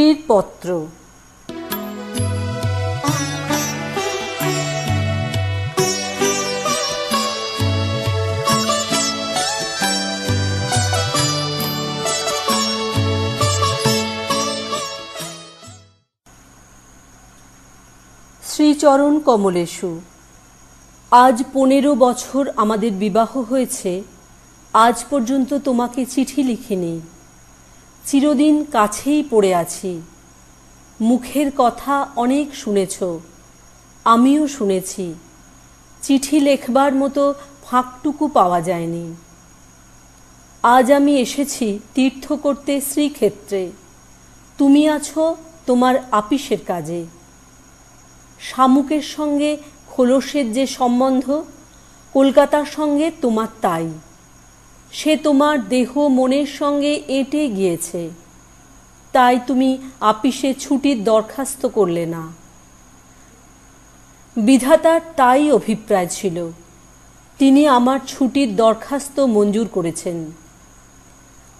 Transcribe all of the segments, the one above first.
স্ত্রীর পত্র। শ্রীচরণ কমলেশু, আজ 15 বছর আমাদের বিবাহ হয়েছে। আজ পর্যন্ত তোমাকে চিঠি লিখিনি। চিরদিন কাছেই পড়ে আছি। মুখের কথা অনেক শুনেছ, আমিও শুনেছি। চিঠি লেখবার মতো ফাঁকটুকু পাওয়া যায়নি। আজ আমি এসেছি তীর্থ করতে শ্রীক্ষেত্রে। তুমি আছো তোমার আপিসের কাজে। শামুকের সঙ্গে খোলসের যে সম্বন্ধ, কলকাতার সঙ্গে তোমার তাই। সে তোমার দেহ মনের সঙ্গে এঁটে গিয়েছে, তাই তুমি আপিসে ছুটির দরখাস্ত করলে না। বিধাতার তাই অভিপ্রায় ছিল, তিনি আমার ছুটির দরখাস্ত মঞ্জুর করেছেন।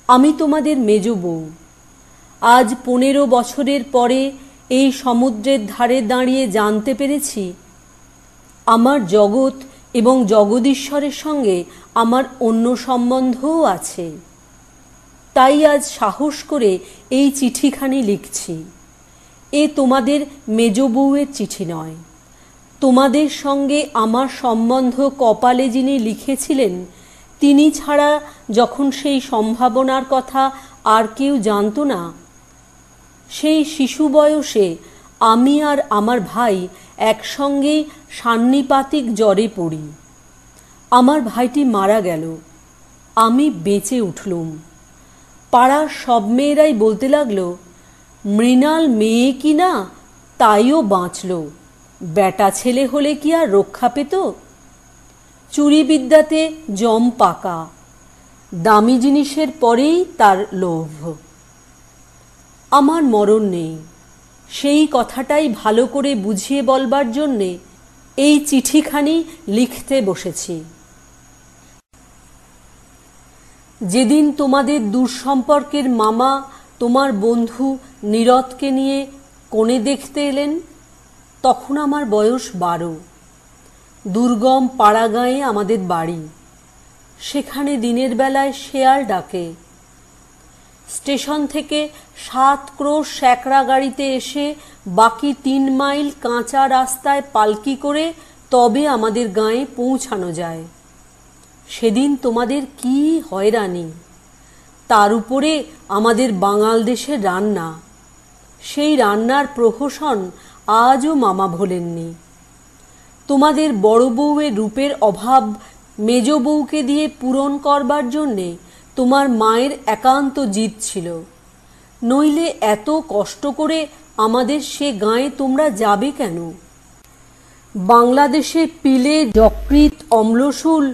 আমি তোমাদের মেজ বউ। আজ 15 বছরের পরে এই সমুদ্রের ধারে দাঁড়িয়ে জানতে পেরেছি, আমার জগৎ এবং জগদীশ্বরের সঙ্গে আমার অন্য সম্বন্ধও আছে। তাই আজ সাহস করে এই চিঠিখানি লিখছি। এ তোমাদের মেজ বউয়ের চিঠি নয়। তোমাদের সঙ্গে আমার সম্বন্ধ কপালে যিনি লিখেছিলেন, তিনি ছাড়া যখন সেই সম্ভাবনার কথা আর কেউ জানত না, সেই শিশু বয়সে আমি আর আমার ভাই একসঙ্গেই সান্নিপাতিক জ্বরে পড়ি। আমার ভাইটি মারা গেল, আমি বেঁচে উঠলুম। পাড়ার সব মেয়েরাই বলতে লাগলো, মৃণাল মেয়ে কি না, তাইও বাঁচল, বেটা ছেলে হলে কি আর রক্ষা পেত? চুরিবিদ্যাতে জম পাকা, দামি জিনিসের পরেই তার লোভ। আমার মরণ নেই, সেই কথাটাই ভালো করে বুঝিয়ে বলবার জন্যে এই চিঠিখানি লিখতে বসেছি। যেদিন তোমাদের দূরসম্পর্কের মামা তোমার বন্ধু নীরদকে নিয়ে কনে দেখতে এলেন, তখন আমার বয়স 12। দুর্গম পাড়াগাঁয়ে আমাদের বাড়ি। সেখানে দিনের বেলায় শেয়াল ডাকে। স্টেশন থেকে 7 ক্রোশ স্যাকরা গাড়িতে এসে বাকি 3 মাইল কাঁচা রাস্তায় পালকি করে তবে আমাদের গাঁয়ে পৌঁছানো যায়। সেদিন তোমাদের কি হয়রানি! তার উপরে আমাদের বাঙাল দেশের রান্না। সেই রান্নার প্রহসন আজও মামা ভোলেননি। তোমাদের বড় বউয়ের রূপের অভাব মেজ বউকে দিয়ে পূরণ করবার জন্যে তোমার মায়ের একান্ত জিদ ছিল। নইলে এত কষ্ট করে আমাদের সে গাঁয়ে তোমরা যাবে কেন? বাংলাদেশে পিলে, যকৃৎ, অম্লশূল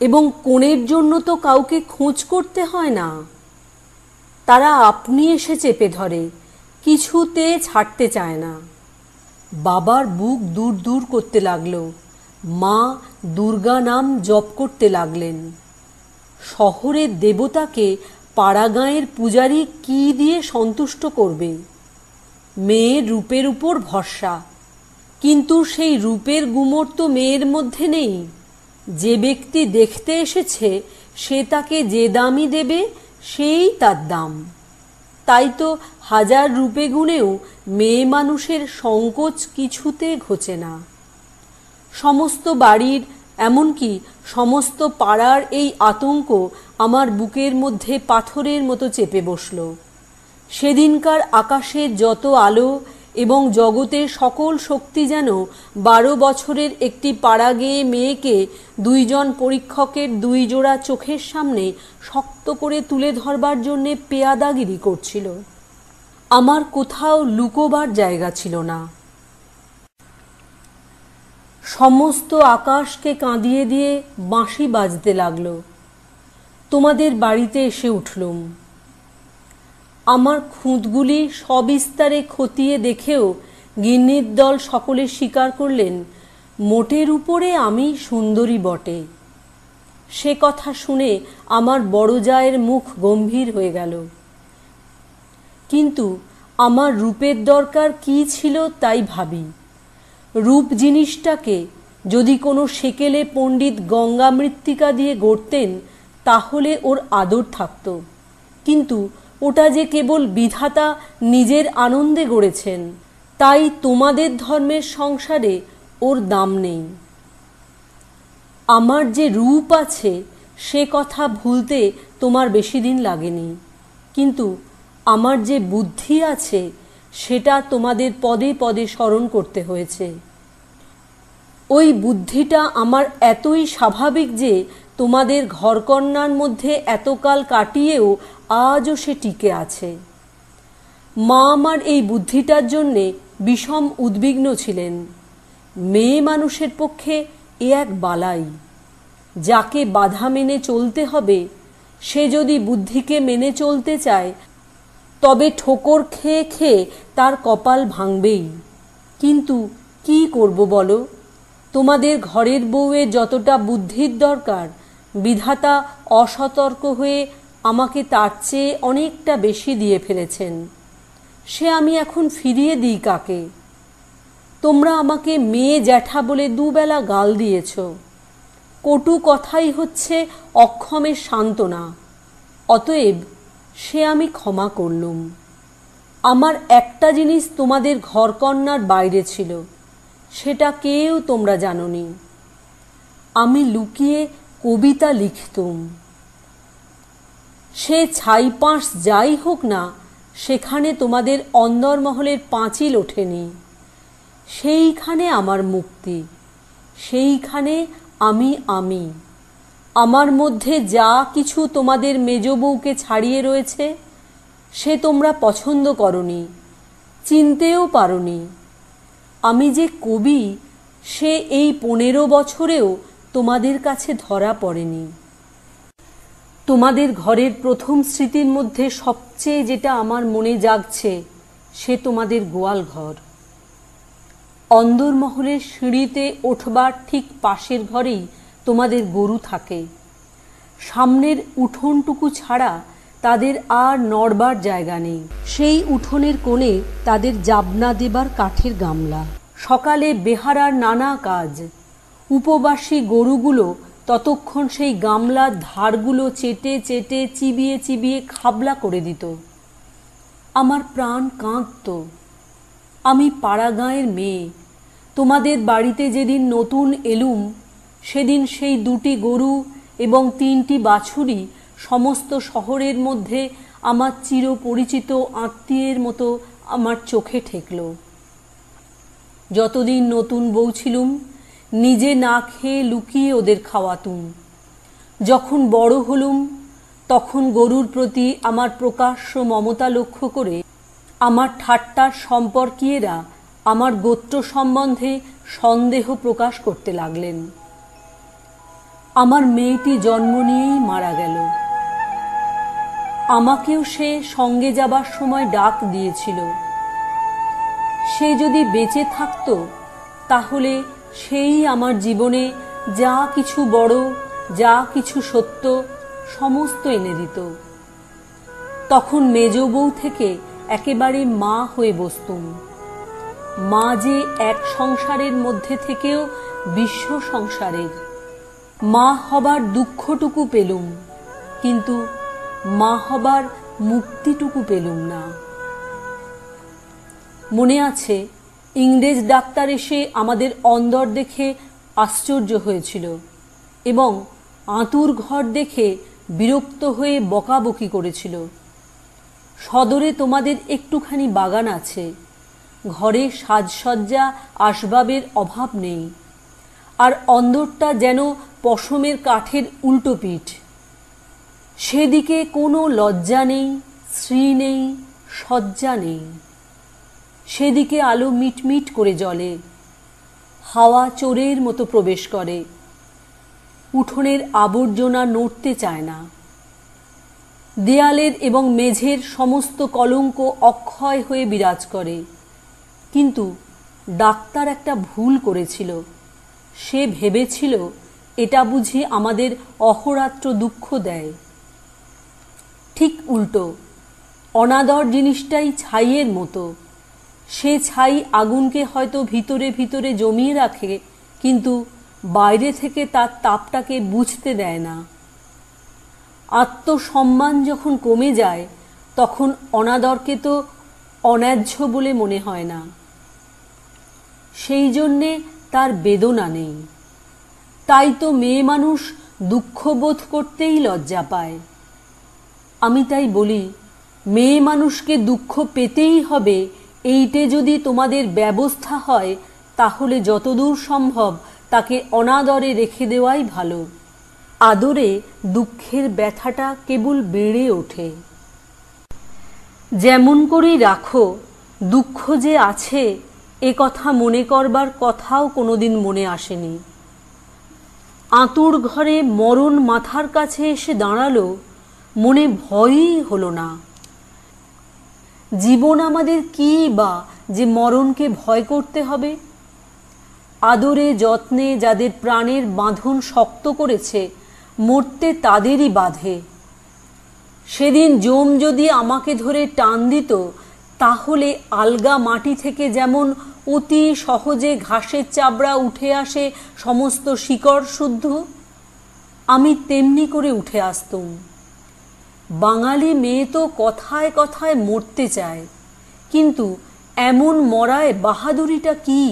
এবং কোণের জন্য তো কাউকে খোঁজ করতে হয় না। তারা আপনি এসে চেপে ধরে, কিছুতে ছাড়তে চায় না। বাবার বুক দূর দূর করতে লাগলো। মা দুর্গা নাম জপ করতে লাগলেন। শহরের দেবতাকে পাড়াগাঁয়ের পূজারী কি দিয়ে সন্তুষ্ট করবে? মেয়ের রূপের উপর ভরসা, কিন্তু সেই রূপের গুমর তো মেয়ের মধ্যে নেই। যে ব্যক্তি দেখতে এসেছে সে তাকে যে দামই দেবে সেই তার দাম। তাই তো 1000 রূপে গুণেও মেয়ে মানুষের সংকোচ কিছুতে ঘোচে না। সমস্ত বাড়ির, এমনকি সমস্ত পাড়ার এই আতঙ্ক আমার বুকের মধ্যে পাথরের মতো চেপে বসল। সেদিনকার আকাশের যত আলো এবং জগতের সকল শক্তি যেন 12 বছরের একটি পাড়া গেয়ে মেয়েকে 2 জন পরীক্ষকের 2 জোড়া চোখের সামনে শক্ত করে তুলে ধরবার জন্যে পেয়াদাগিরি করছিল। আমার কোথাও লুকোবার জায়গা ছিল না। সমস্ত আকাশকে কাঁদিয়ে দিয়ে বাঁশি বাজতে লাগলো। তোমাদের বাড়িতে এসে উঠলুম। আমার খুঁতগুলি সবিস্তারে খতিয়ে দেখেও গিন্নির দল সকলে স্বীকার করলেন, মোটের উপরে আমি সুন্দরী বটে। সে কথা শুনে আমার বড় জায়ের মুখ গম্ভীর হয়ে গেল। কিন্তু আমার রূপের দরকার কি ছিল তাই ভাবি। রূপ জিনিসটাকে যদি কোনো সেকেলে পণ্ডিত গঙ্গা মৃত্তিকা দিয়ে গড়তেন তাহলে ওর আদর থাকত, কিন্তু ওটা যে কেবল বিধাতা নিজের আনন্দে গড়েছেন, তাই তোমাদের ধর্মের সংসারে ওর দাম নেই। আমার যে রূপ আছে সে কথা ভুলতে তোমার বেশি দিন লাগেনি, কিন্তু আমার যে বুদ্ধি আছে সেটা তোমাদের পদে পদে স্মরণ করতে হয়েছে। ওই বুদ্ধিটা আমার এতই স্বাভাবিক যে তোমাদের ঘরকন্নার মধ্যে এতকাল কাটিয়েও আজও সে টিকে আছে। মা আমার এই বুদ্ধিটার জন্যে বিষম উদ্বিগ্ন ছিলেন। মেয়ে মানুষের পক্ষে এ এক বালাই। যাকে বাধা মেনে চলতে হবে সে যদি বুদ্ধিকে মেনে চলতে চায় তবে ঠোকর খেয়ে খেয়ে তার কপাল ভাঙবেই। কিন্তু কি করব বলো? তোমাদের ঘরের বউয়ের যতটা বুদ্ধির দরকার বিধাতা অসতর্ক হয়ে আমাকে তার চেয়ে অনেকটা বেশি দিয়ে ফেলেছেন। সে আমি এখন ফিরিয়ে দিই কাকে? তোমরা আমাকে মেয়ে জ্যাঠা বলে দুবেলা গাল দিয়েছ। কটু কথাই হচ্ছে অক্ষমের সান্ত্বনা। অতএব সে আমি ক্ষমা করলুম। আমার একটা জিনিস তোমাদের ঘরকন্নার বাইরে ছিল, সেটা কেউ তোমরা জানোনি। আমি লুকিয়ে কবিতা লিখতুম। সে ছাইপাঁশ যাই হোক না, সেখানে তোমাদের অন্দরমহলের পাঁচিল ওঠেনি। সেইখানে আমার মুক্তি, সেইখানে আমি। আমার মধ্যে যা কিছু তোমাদের মেজ বউকে ছাড়িয়ে রয়েছে সে তোমরা পছন্দ করনি, চিনতেও পারোনি। আমি যে কবি সে এই 15 বছরেও তোমাদের কাছে ধরা পড়েনি। তোমাদের ঘরের প্রথম স্মৃতির মধ্যে সবচেয়ে যেটা আমার মনে জাগছে সে তোমাদের গোয়াল ঘর। অন্দরমহলের সিঁড়িতে ওঠবার ঠিক পাশের ঘরেই তোমাদের গরু থাকে। সামনের উঠোনটুকু ছাড়া তাদের আর নড়বার জায়গা নেই। সেই উঠোনের কোণে তাদের জাবনা দেবার কাঠের গামলা। সকালে বেহারার নানা কাজ। উপবাসী গরুগুলো ততক্ষণ সেই গামলার ধারগুলো চেটে চেটে চিবিয়ে চিবিয়ে খাবলা করে দিত। আমার প্রাণ কাঁদত। আমি পাড়াগাঁয়ের মেয়ে। তোমাদের বাড়িতে যেদিন নতুন এলুম সেদিন সেই 2টি গরু এবং 3টি বাছুরি সমস্ত শহরের মধ্যে আমার চিরপরিচিত আত্মীয়ের মতো আমার চোখে ঠেকল। যতদিন নতুন বউ ছিলুম নিজে না খেয়ে লুকিয়ে ওদের খাওয়াতুম। যখন বড় হলুম তখন গরুর প্রতি আমার প্রকাশ্য মমতা লক্ষ্য করে আমার ঠাট্টার সম্পর্কীয়েরা আমার গোত্র সম্বন্ধে সন্দেহ প্রকাশ করতে লাগলেন। আমার মেয়েটি জন্ম নিয়েই মারা গেল। আমাকেও সে সঙ্গে যাবার সময় ডাক দিয়েছিল। সে যদি বেঁচে থাকতো তাহলে সেই আমার জীবনে যা কিছু বড়, যা কিছু সত্য সমস্ত এনে দিত। তখন মেজ বউ থেকে একেবারে মা হয়ে বসতুম। মা যে এক সংসারের মধ্যে থেকেও বিশ্ব সংসারের। মা হবার দুঃখটুকু পেলুম, কিন্তু মা হবার মুক্তিটুকু পেলুম না। মনে আছে ইংরেজ ডাক্তার এসে আমাদের অন্দর দেখে আশ্চর্য হয়েছিল এবং আঁতুর ঘর দেখে বিরক্ত হয়ে বকাবকি করেছিল। সদরে তোমাদের একটুখানি বাগান আছে, ঘরে সাজসজ্জা আসবাবের অভাব নেই, আর অন্দরটা যেন পশমের কাঠের উল্টো পিঠ। সেদিকে কোনো লজ্জা নেই, শ্রী নেই, সজ্জা নেই। সেদিকে আলো মিটমিট করে জ্বলে, হাওয়া চোরের মতো প্রবেশ করে। উঠোনের আবর্জনা নড়তে চায় না। দেয়ালের এবং মেঝের সমস্ত কলঙ্ক অক্ষয় হয়ে বিরাজ করে। কিন্তু ডাক্তার একটা ভুল করেছিল। সে ভেবেছিল এটা বুঝি আমাদের অহোরাত্র দুঃখ দেয়। ঠিক উল্টো, অনাদর জিনিসটাই ছাইয়ের মতো। সে ছাই আগুনকে হয়তো ভিতরে ভিতরে জমিয়ে রাখে, কিন্তু বাইরে থেকে তার তাপটাকে বুঝতে দেয় না। আত্মসম্মান যখন কমে যায় তখন অনাদরকে তো অন্যায্য বলে মনে হয় না। সেই জন্যে তার বেদনা নেই। তাই তো মেয়ে মানুষ দুঃখ বোধ করতেই লজ্জা পায়। আমি তাই বলি, মেয়ে মানুষকে দুঃখ পেতেই হবে এইটে যদি তোমাদের ব্যবস্থা হয়, তাহলে যতদূর সম্ভব তাকে অনাদরে রেখে দেওয়াই ভালো। আদরে দুঃখের ব্যথাটা কেবল বেড়ে ওঠে। যেমন করেই রাখো, দুঃখ যে আছে এ কথা মনে করবার কথাও কোনোদিন মনে আসেনি। আঁতুড় ঘরে মরণ মাথার কাছে এসে দাঁড়ালো, মনে ভয়ই হলো না। জীবন আমাদের কি বা যে মরণকে ভয় করতে হবে? আদরে যত্নে যাদের প্রাণের বাঁধন শক্ত করেছে, মরতে তাদেরই বাধে। সেদিন যম যদি আমাকে ধরে টান দিত, তাহলে আলগা মাটি থেকে যেমন অতি সহজে ঘাসের চাবড়া উঠে আসে সমস্ত শিকড় শুদ্ধ, আমি তেমনি করে উঠে আসতুম। বাঙালি মেয়ে তো কথায় কথায় মরতে চায়, কিন্তু এমন মরায় বাহাদুরিটা কি?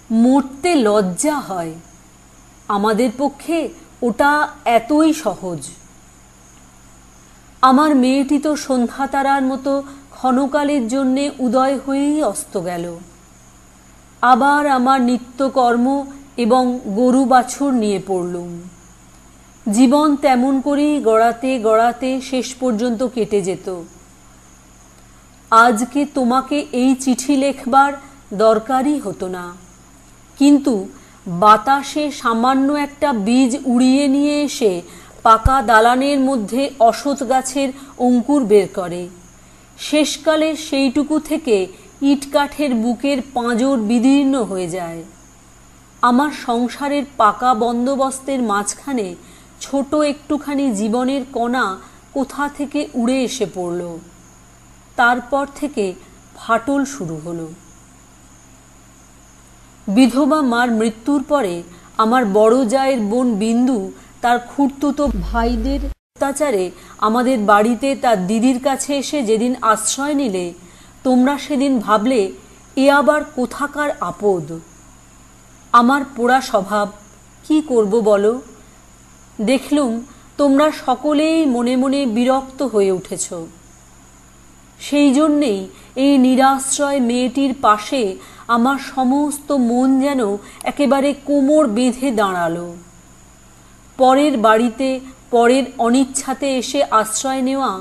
মরতে লজ্জা হয়। আমাদের পক্ষে ওটা এতই সহজ। আমার মেয়েটি তো সন্ধ্যা তারার মতো ক্ষণকালের জন্যে উদয় হয়েই অস্ত গেল। আবার আমার নিত্যকর্ম এবং গরু বাছুর নিয়ে পড়লুম। জীবন তেমন করেই গড়াতে গড়াতে শেষ পর্যন্ত কেটে যেত। আজকে তোমাকে এই চিঠি লেখবার দরকারই হতো না, কিন্তু বাতাসে সামান্য একটা বীজ উড়িয়ে নিয়ে এসে পাকা দালানের মধ্যে অসৎ গাছের অঙ্কুর বের করে। শেষকালে সেইটুকু থেকে ইট কাঠের বুকের পাঁজর বিদীর্ণ হয়ে যায়। আমার সংসারের পাকা বন্দোবস্তের মাঝখানে ছোট একটুখানি জীবনের কণা কোথা থেকে উড়ে এসে পড়ল। তারপর থেকে ফাটল শুরু হলো। বিধবা মার মৃত্যুর পরে আমার বড় জায়ের বোন বিন্দু তার খুড়তুতো ভাইদের অত্যাচারে আমাদের বাড়িতে তার দিদির কাছে এসে যেদিন আশ্রয় নিলে, তোমরা সেদিন ভাবলে এ আবার কোথাকার আপদ। আমার পোড়া স্বভাব, কি করব বলো? দেখলুম তোমরা সকলেই মনে মনে বিরক্ত হয়ে উঠেছ। সেই জন্যেই এই নিরাশ্রয় মেয়েটির পাশে আমার সমস্ত মন যেন একেবারে কোমর বেঁধে দাঁড়ালো। পরের বাড়িতে পরের অনিচ্ছাতে এসে আশ্রয় নেওয়া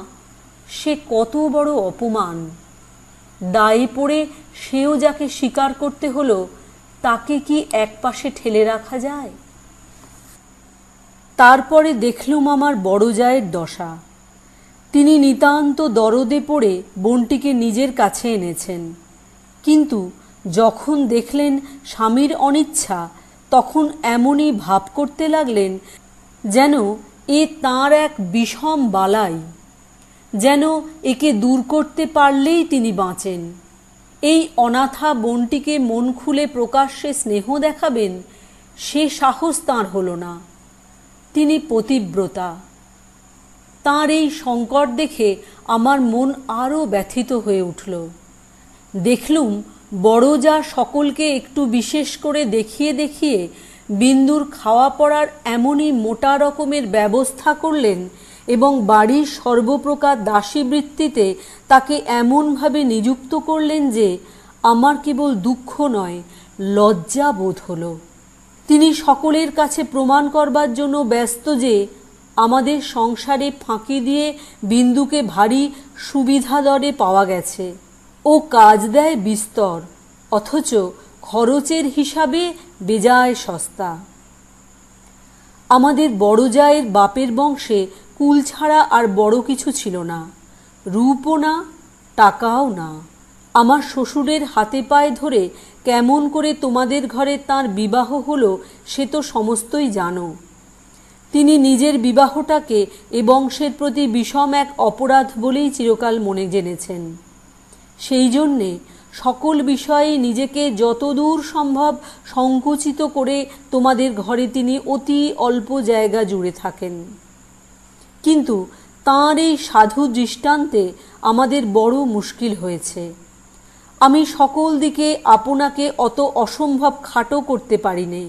সে কত বড় অপমান। দায়ে পড়ে সেও যাকে স্বীকার করতে হলো, তাকে কি একপাশে ঠেলে রাখা যায়? তারপরে দেখলুম আমার বড় জায়ের দশা। তিনি নিতান্ত দরদে পড়ে বোনটিকে নিজের কাছে এনেছেন, কিন্তু যখন দেখলেন স্বামীর অনিচ্ছা, তখন এমনই ভাব করতে লাগলেন যেন এ তাঁর এক বিষম বালাই, যেন একে দূর করতে পারলেই তিনি বাঁচেন। এই অনাথা বোনটিকে মন খুলে প্রকাশ্যে স্নেহ দেখাবেন, সে সাহস তাঁর হলো না। তিনি পতিব্রতা। তাঁর এই সংকট দেখে আমার মন আরও ব্যথিত হয়ে উঠল। দেখলুম বড় যা সকলকে একটু বিশেষ করে দেখিয়ে দেখিয়ে বিন্দুর খাওয়া পড়ার এমনই মোটা রকমের ব্যবস্থা করলেন এবং বাড়ির সর্বপ্রকার দাসীবৃত্তিতে তাকে এমনভাবে নিযুক্ত করলেন যে আমার কেবল দুঃখ নয়, লজ্জা বোধ হলো। তিনি সকলের কাছে প্রমাণ করবার জন্য ব্যস্ত যে আমাদের সংসারে ফাঁকি দিয়ে বিন্দুকে ভারী সুবিধা দরে পাওয়া গেছে। ও কাজ দেয় বিস্তর, অথচ খরচের হিসাবে বেজায় সস্তা। আমাদের বড় জায়ের বাপের বংশে কুল ছাড়া আর বড় কিছু ছিল না, রূপও না, টাকাও না। আমার শ্বশুরের হাতে পায়ে ধরে কেমন করে তোমাদের ঘরে তাঁর বিবাহ হলো সে তো সমস্তই জানো। তিনি নিজের বিবাহটাকে এ বংশের প্রতি বিষম এক অপরাধ বলেই চিরকাল মনে জেনেছেন। সেই জন্যে সকল বিষয়ে নিজেকে যতদূর সম্ভব সংকুচিত করে তোমাদের ঘরে তিনি অতি অল্প জায়গা জুড়ে থাকেন। কিন্তু তাঁর এই সাধু দৃষ্টান্তে আমাদের বড় মুশকিল হয়েছে। আমি সকল দিকে আপনাকে অত অসম্ভব খাটো করতে পারিনি।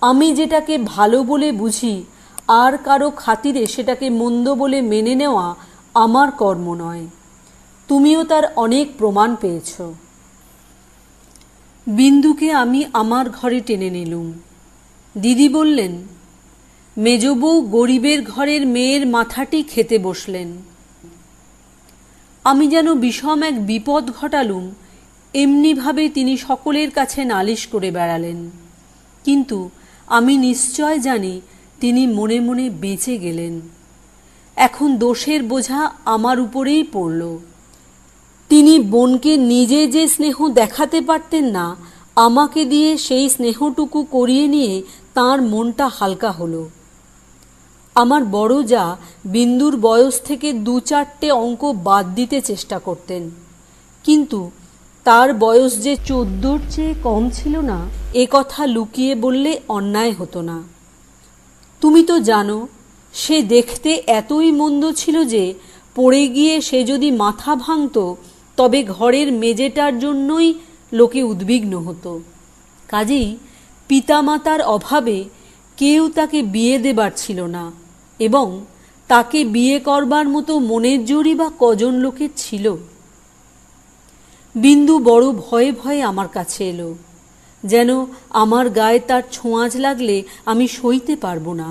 আমি যেটাকে ভালো বলে বুঝি আর কারো খাতিরে সেটাকে মন্দ বলে মেনে নেওয়া আমার কর্ম নয়। তুমিও তার অনেক প্রমাণ পেয়েছ। বিন্দুকে আমি আমার ঘরে টেনে নিলুম। দিদি বললেন, মেজবউ গরিবের ঘরের মেয়ের মাথাটি খেতে বসলেন। আমি যেন বিষম এক বিপদ ঘটালুম এমনিভাবে তিনি সকলের কাছে নালিশ করে বেড়ালেন। কিন্তু আমি নিশ্চয় জানি তিনি মনে মনে বেঁচে গেলেন। এখন দোষের বোঝা আমার উপরেই পড়ল। তিনি বোনকে নিজে যে স্নেহ দেখাতে পারতেন না, আমাকে দিয়ে সেই স্নেহটুকু করিয়ে নিয়ে তাঁর মনটা হালকা হলো। আমার বড় যা বিন্দুর বয়স থেকে 2-4টে অঙ্ক বাদ দিতে চেষ্টা করতেন, কিন্তু তার বয়স যে 14-র চেয়ে কম ছিল না এ কথা লুকিয়ে বললে অন্যায় হতো না। তুমি তো জানো সে দেখতে এতই মন্দ ছিল যে পড়ে গিয়ে সে যদি মাথা ভাঙত তবে ঘরের মেজেটার জন্যই লোকে উদ্বিগ্ন হতো। কাজেই পিতামাতার অভাবে কেউ তাকে বিয়ে দেবার ছিল না, এবং তাকে বিয়ে করবার মতো মনের জোরই বা কজন লোকের ছিল। বিন্দু বড় ভয়ে ভয়ে আমার কাছে এলো, যেন আমার গায়ে তার ছোঁয়াচ লাগলে আমি সইতে পারবো না।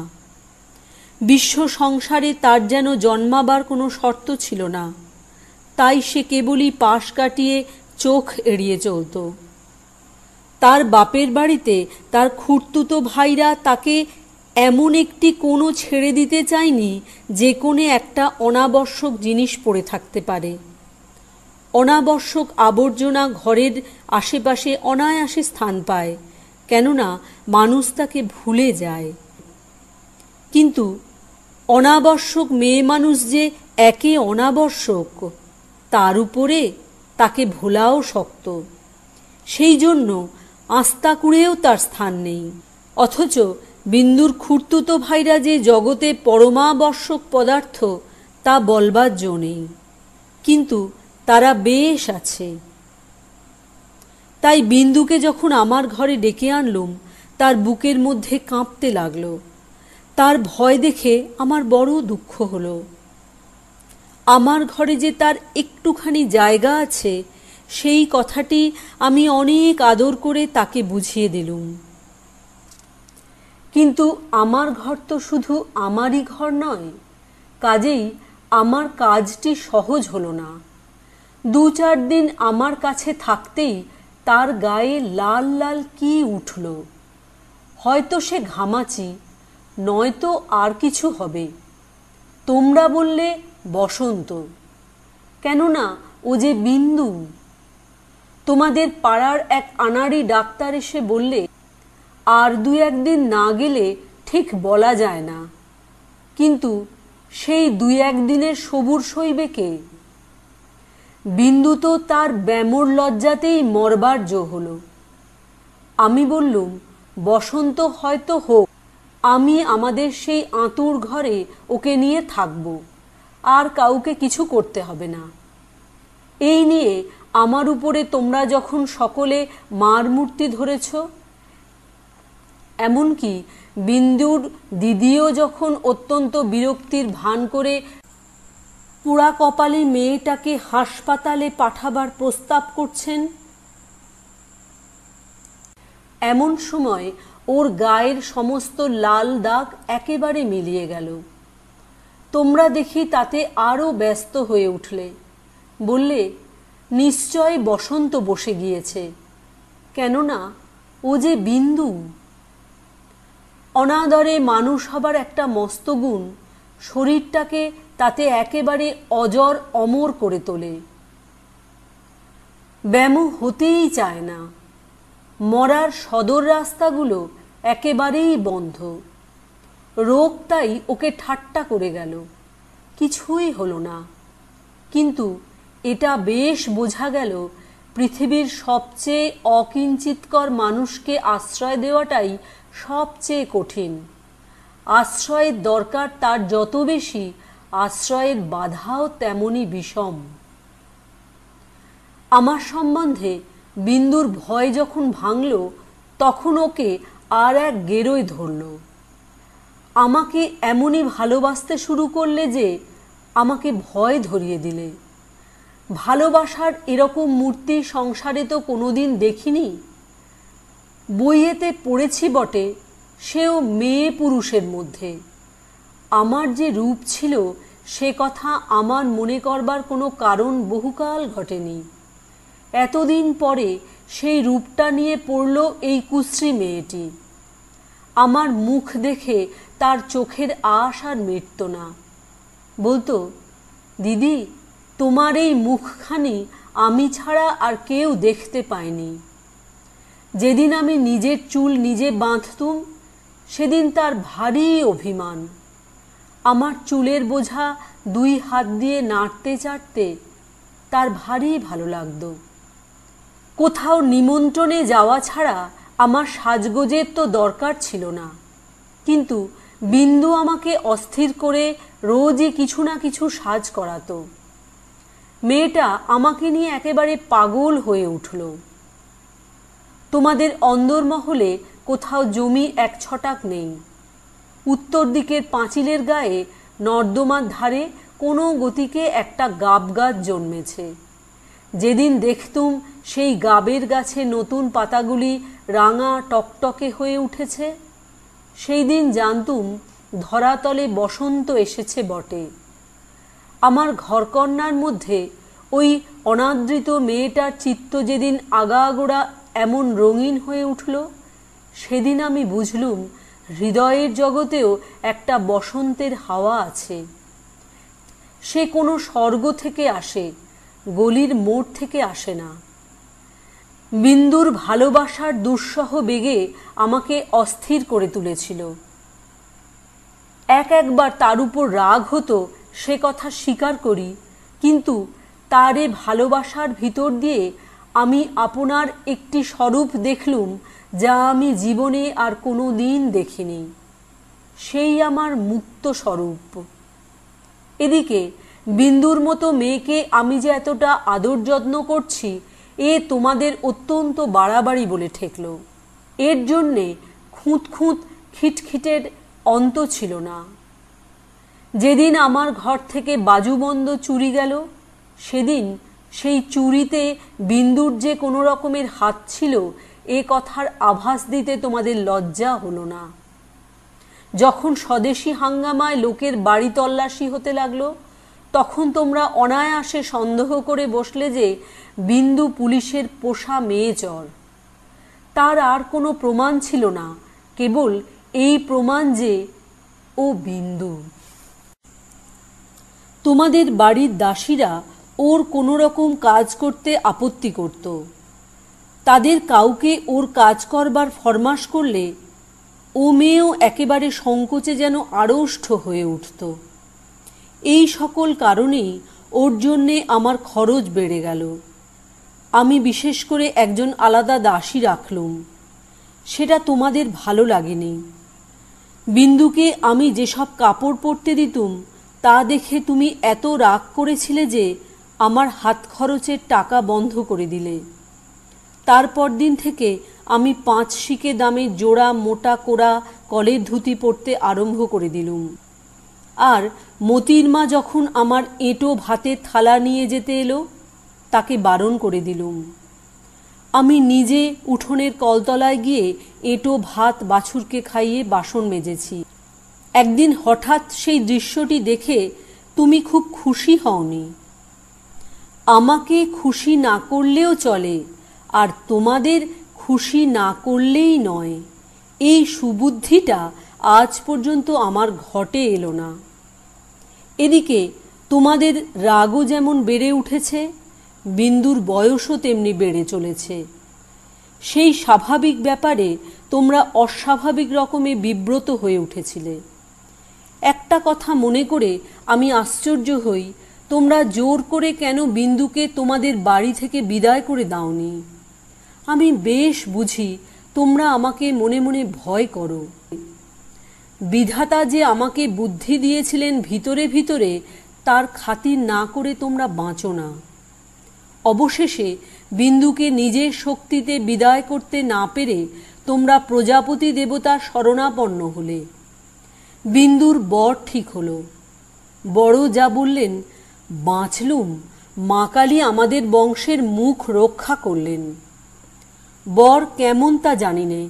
বিশ্ব সংসারে তার যেন জন্মাবার কোনো শর্ত ছিল না, তাই সে কেবলই পাশ কাটিয়ে চোখ এড়িয়ে চলত। তার বাপের বাড়িতে তার খুড়তুতো ভাইরা তাকে এমন একটি কোনো ছেড়ে দিতে চায়নি যে কোনো একটা অনাবশ্যক জিনিস পড়ে থাকতে পারে। অনাবশ্যক আবর্জনা ঘরের আশেপাশে অনায়াসে স্থান পায়, কেননা মানুষ তাকে ভুলে যায়। কিন্তু অনাবশ্যক মেয়ে মানুষ যে একে অনাবশ্যক, তার উপরে তাকে ভোলাও শক্ত। সেই জন্য আস্তা কুড়েও তার স্থান নেই। অথচ বিন্দুর খুড়তুতো ভাইরা যে জগতে পরমাবশ্যক পদার্থ তা বলবার জো নেই, কিন্তু তারা বেশ আছে। তাই বিন্দুকে যখন আমার ঘরে ডেকে আনলুম তার বুকের মধ্যে কাঁপতে লাগলো। তার ভয় দেখে আমার বড় দুঃখ হলো। আমার ঘরে যে তার একটুখানি জায়গা আছে সেই কথাটি আমি অনেক আদর করে তাকে বুঝিয়ে দিলুম। কিন্তু আমার ঘর তো শুধু আমারই ঘর নয়, কাজেই আমার কাজটি সহজ হলো না। 2-4 দিন আমার কাছে থাকতেই তার গায়ে লাল লাল কি উঠল। হয়তো সে ঘামাচি, নয়তো আর কিছু হবে। তোমরা বললে বসন্ত, কেননা ও যে বিন্দু। তোমাদের পাড়ার এক আনাড়ি ডাক্তার এসে বললে আর 2-1 দিন না গেলে ঠিক বলা যায় না। কিন্তু সেই 2-1 দিনের সবুর সইবে কে? বিন্দু তো তার ব্যামোর লজ্জাতেই মরবার জো হলো। আমি বললুম, বসন্ত হয়তো হোক, আমি আমাদের সেই আঁতুর ঘরে ওকে নিয়ে থাকব, আর কাউকে কিছু করতে হবে না। এই নিয়ে আমার উপরে তোমরা যখন সকলে মার মূর্তি ধরেছ, এমনকি বিন্দুর দিদিও যখন অত্যন্ত বিরক্তির ভান করে পোড়া কপালে মেয়েটাকে হাসপাতালে পাঠাবার প্রস্তাব করছেন, এমন সময় ওর গায়ের সমস্ত লাল দাগ একেবারে মিলিয়ে গেল। তোমরা দেখি তাতে আরও ব্যস্ত হয়ে উঠলে। বললে, নিশ্চয় বসন্ত বসে গিয়েছে, কেননা ও যে বিন্দু। অনাদরে মানুষ হবার একটা মস্ত গুণ শরীরটাকে তাতে একেবারে অজর অমর করে তোলে। ব্যামো হতেই চায় না। মরার সদর রাস্তাগুলো একেবারেই বন্ধ। রোগ তাই ওকে ঠাট্টা করে গেল, কিছুই হলো না। কিন্তু এটা বেশ বোঝা গেল পৃথিবীর সবচেয়ে অকিঞ্চিতকর মানুষকে আশ্রয় দেওয়াটাই সবচেয়ে কঠিন। আশ্রয়ের দরকার তার যত বেশি, আশ্রয়ের বাধাও তেমনই বিষম। আমার সম্বন্ধে বিন্দুর ভয় যখন ভাঙল, তখন ওকে আর এক গেরোয় ধরল। আমাকে এমনই ভালোবাসতে শুরু করলে যে আমাকে ভয় ধরিয়ে দিলে। ভালোবাসার এরকম মূর্তি সংসারে তো কোনোদিন দেখিনি। বইয়েতে পড়েছি বটে, সেও মেয়ে পুরুষের মধ্যে। আমার যে রূপ ছিল সে কথা আমার মনে করবার কোনো কারণ বহুকাল ঘটেনি। এতদিন পরে সেই রূপটা নিয়ে পড়ল এই কুশ্রী মেয়েটি। আমার মুখ দেখে তার চোখের আশ আর মিটত না। বলতো, দিদি, তোমার এই মুখখানি আমি ছাড়া আর কেউ দেখতে পায়নি। যেদিন আমি নিজের চুল নিজে বাঁধতুম, সেদিন তার ভারী অভিমান। আমার চুলের বোঝা 2 হাত দিয়ে নাড়তে চাড়তে তার ভারী ভালো লাগতো। কোথাও নিমন্ত্রণে যাওয়া ছাড়া আমার সাজগোজের তো দরকার ছিল না। কিন্তু বিন্দু আমাকে অস্থির করে রোজই কিছু না কিছু সাজ করাতো। মেয়েটা আমাকে নিয়ে একেবারে পাগল হয়ে উঠল। তোমাদের অন্দরমহলে কোথাও জমি 1 ছটাক নেই। উত্তর দিকের পাঁচিলের গায়ে নর্দমার ধারে কোনো গতিকে একটা গাব গাছ জন্মেছে। যেদিন দেখতুম সেই গাবের গাছে নতুন পাতাগুলি রাঙা টকটকে হয়ে উঠেছে, সেই দিন জানতুম ধরাতলে বসন্ত এসেছে বটে। আমার ঘরকন্নার মধ্যে ওই অনাদৃত মেয়েটার চিত্ত যেদিন আগাগোড়া এমন রঙিন হয়ে উঠল, সেদিন আমি বুঝলুম হৃদয়ের জগতেও একটা বসন্তের হাওয়া আছে। সে কোনো স্বর্গ থেকে আসে, গলির মোড় থেকে আসে না। বিন্দুর ভালোবাসার দুঃসহ বেগে আমাকে অস্থির করে তুলেছিল। একবার তার উপর রাগ হতো, সে কথা স্বীকার করি, কিন্তু তারে ভালোবাসার ভিতর দিয়ে আমি আপনার একটি স্বরূপ দেখলুম যা আমি জীবনে আর কোনো দিন দেখিনি। সেই আমার মুক্ত স্বরূপ। এদিকে বিন্দুর মতো মেয়েকে আমি যে এতটা আদর যত্ন করছি, এ তোমাদের অত্যন্ত বাড়াবাড়ি বলে ঠেকল। এর জন্যে খুঁত খুঁত খিটখিটের অন্ত ছিল না। যেদিন আমার ঘর থেকে বাজুবন্ধ চুরি গেল, সেদিন সেই চুরিতে বিন্দুর যে কোনো রকমের হাত ছিল এ কথার আভাস দিতে তোমাদের লজ্জা হলো না। যখন স্বদেশী হাঙ্গামায় লোকের বাড়ি তল্লাশি হতে লাগলো, তখন তোমরা অনায়াসে সন্দেহ করে বসলে যে বিন্দু পুলিশের পোষা মেয়ে চোর। তার আর কোনো প্রমাণ ছিল না, কেবল এই প্রমাণ যে ও বিন্দু। তোমাদের বাড়ির দাসীরা ওর কোনো রকম কাজ করতে আপত্তি করত। তাদের কাউকে ওর কাজ করবার ফরমাশ করলে ও মেয়েও একেবারে সংকোচে যেন আড়ষ্ট হয়ে উঠত। এই সকল কারণেই ওর জন্যে আমার খরচ বেড়ে গেল। আমি বিশেষ করে একজন আলাদা দাসী রাখলুম। সেটা তোমাদের ভালো লাগেনি। বিন্দুকে আমি যেসব কাপড় পরতে দিতুম তা দেখে তুমি এত রাগ করেছিলে যে আমার হাত খরচের টাকা বন্ধ করে দিলে। তারপর দিন থেকে আমি 5 শিকে দামে জোড়া মোটা কোড়া কলের ধুতি পরতে আরম্ভ করে দিলুম। আর মতির মা যখন আমার এঁটো ভাতের থালা নিয়ে যেতে এলো, তাকে বারণ করে দিলুম। আমি নিজে উঠোনের কলতলায় গিয়ে এঁটো ভাত বাছুরকে খাইয়ে বাসন মেজেছি। একদিন হঠাৎ সেই দৃশ্যটি দেখে তুমি খুব খুশি হওনি। আমাকে খুশি না করলেও চলে, আর তোমাদের খুশি না করলেই নয়, এই সুবুদ্ধিটা আজ পর্যন্ত আমার ঘটে এলো না। এদিকে তোমাদের রাগও যেমন বেড়ে উঠেছে, বিন্দুর বয়সও তেমনি বেড়ে চলেছে। সেই স্বাভাবিক ব্যাপারে তোমরা অস্বাভাবিক রকমে বিব্রত হয়ে উঠেছিলে। একটা কথা মনে করে আমি আশ্চর্য হই, তোমরা জোর করে কেন বিন্দুকে তোমাদের বাড়ি থেকে বিদায় করে দাওনি। আমি বেশ বুঝি তোমরা আমাকে মনে মনে ভয় করো। বিধাতা যে আমাকে বুদ্ধি দিয়েছিলেন ভিতরে ভিতরে, তার খাতির না করে তোমরা বাঁচো না। অবশেষে বিন্দুকে নিজের শক্তিতে বিদায় করতে না পেরে তোমরা প্রজাপতি দেবতার শরণাপন্ন হলে। বিন্দুর বর ঠিক হলো। বড় যা বললেন, বাঁচলুম, মা কালী আমাদের বংশের মুখ রক্ষা করলেন। বর কেমন তা জানি নে,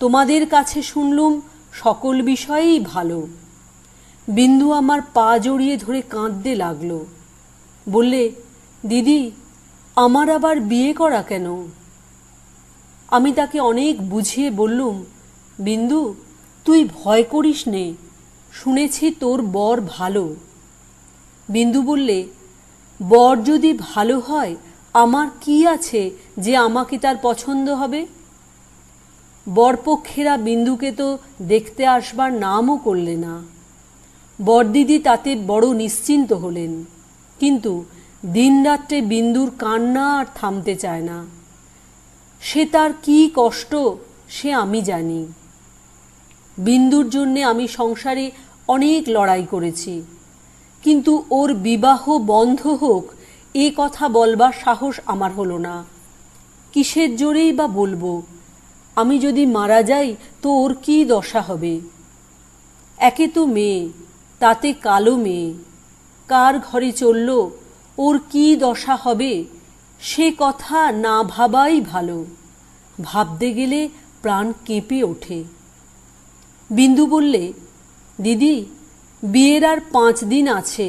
তোমাদের কাছে শুনলুম সকল বিষয়েই ভালো। বিন্দু আমার পা জড়িয়ে ধরে কাঁদতে লাগলো। বললে, দিদি, আমার আবার বিয়ে করা কেন? আমি তাকে অনেক বুঝিয়ে বললুম, বিন্দু, তুই ভয় করিস নে, শুনেছি তোর বর ভালো। বিন্দু বললে, বর যদি ভালো হয় আমার কি আছে যে আমাকে তার পছন্দ হবে? বরপক্ষেরা বিন্দুকে তো দেখতে আসবার নামও করলে না। বরদিদি তাতে বড় নিশ্চিন্ত হলেন, কিন্তু দিনরাত্রে বিন্দুর কান্না আর থামতে চায় না। সে তার কি কষ্ট সে আমি জানি। বিন্দুর জন্যে আমি সংসারে অনেক লড়াই করেছি, কিন্তু ওর বিবাহ বন্ধ হোক এ কথা বলবার সাহস আমার হলো না। কিসের জোরেই বা বলবো? আমি যদি মারা যাই তো ওর কি দশা হবে? একে তো মেয়ে, তাতে কালো মেয়ে, কার ঘরে চলল, ওর কি দশা হবে সে কথা না ভাবাই ভালো। ভাবতে গেলে প্রাণ কেঁপে ওঠে। বিন্দু বললে, দিদি, বিয়ের আর 5 দিন আছে,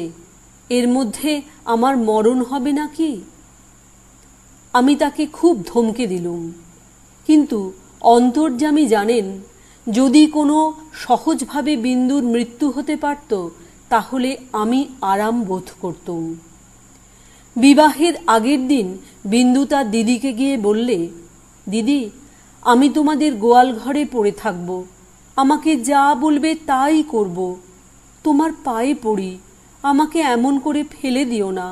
এর মধ্যে আমার মরণ হবে নাকি? আমি তাকে খুব ধমকে দিলুম, কিন্তু অন্তর্যামী জানেন যদি কোনো সহজভাবে বিন্দুর মৃত্যু হতে পারত তাহলে আমি আরাম বোধ করতুম। বিবাহের আগের দিন বিন্দু তার দিদিকে গিয়ে বললে, দিদি, আমি তোমাদের গোয়াল ঘরে পড়ে থাকব, আমাকে যা বলবে তাই করব, তোমার পায়ে পড়ি, আমাকে এমন করে ফেলে দিও না।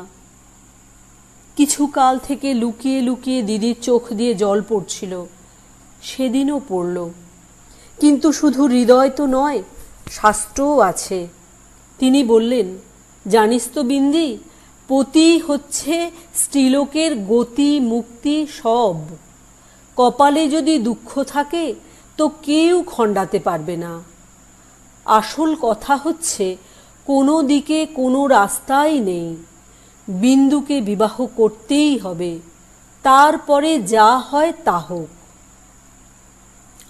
কিছু কাল থেকে লুকিয়ে লুকিয়ে দিদির চোখ দিয়ে জল পড়ছিল, সেদিনও পড়ল। কিন্তু শুধু হৃদয় তো নয়, শাস্ত্রও আছে। তিনি বললেন, জানিস তো বিন্দি, পতি হচ্ছে স্ত্রীলোকের গতি মুক্তি সব। কপালে যদি দুঃখ থাকে তো কেউ খণ্ডাতে পারবে না। আসল কথা হচ্ছে কোনো দিকে কোনো রাস্তাই নেই, বিন্দুকে বিবাহ করতেই হবে, তারপরে যা হয় তা হোক।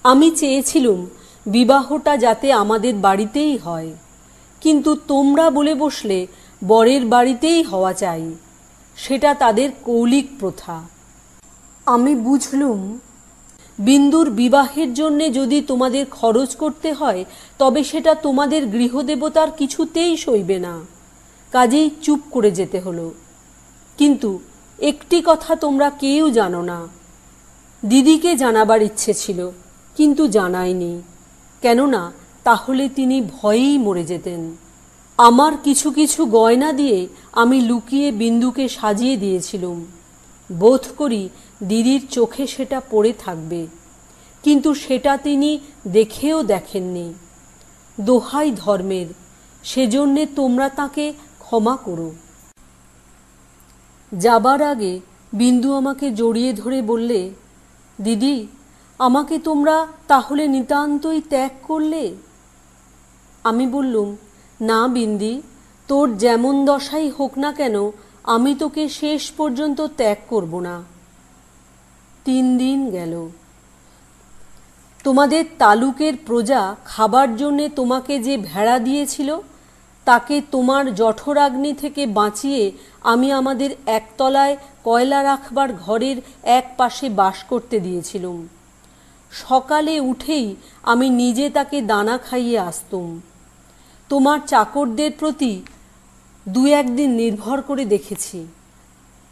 আমি চেয়েছিলুম বিবাহটা যাতে আমাদের বাড়িতেই হয়, কিন্তু তোমরা বলে বসলে বরের বাড়িতেই হওয়া চাই, সেটা তাদের কৌলিক প্রথা। আমি বুঝলুম বিন্দুর বিবাহের জন্যে যদি তোমাদের খরচ করতে হয় তবে সেটা তোমাদের গৃহদেবতার কিছুতেই সইবে না। কাজেই চুপ করে যেতে হলো। কিন্তু একটি কথা তোমরা কেউ জানো না। দিদিকে জানাবার ইচ্ছে ছিল, কিন্তু জানাইনি, কেননা তাহলে তিনি ভয়েই মরে যেতেন। আমার কিছু কিছু গয়না দিয়ে আমি লুকিয়ে বিন্দুকে সাজিয়ে দিয়েছিলুম, বোধ করি দিদির চোখে সেটা পড়ে থাকবে, কিন্তু সেটা তিনি দেখেও দেখেননি। দোহাই ধর্মের, সেজন্যে তোমরা তাকে ক্ষমা করো। যাবার আগে বিন্দু আমাকে জড়িয়ে ধরে বললে, দিদি, আমাকে তোমরা তাহলে নিতান্তই ত্যাগ করলে? আমি বললুম, না বিন্দি, তোর যেমন দশাই হোক না কেন আমি তোকে শেষ পর্যন্ত ত্যাগ করব না। 3 দিন গেল। তোমাদের তালুকের প্রজা খাবার জন্যে তোমাকে যে ভেড়া দিয়েছিল তাকে তোমার জঠরাগ্নি থেকে বাঁচিয়ে আমি আমাদের একতলায় কয়লা রাখবার ঘরের এক পাশে বাস করতে দিয়েছিলুম। সকালে উঠেই আমি নিজে তাকে দানা খাইয়ে আসতুম। তোমার চাকরদের প্রতি 2-1 দিন নির্ভর করে দেখেছি,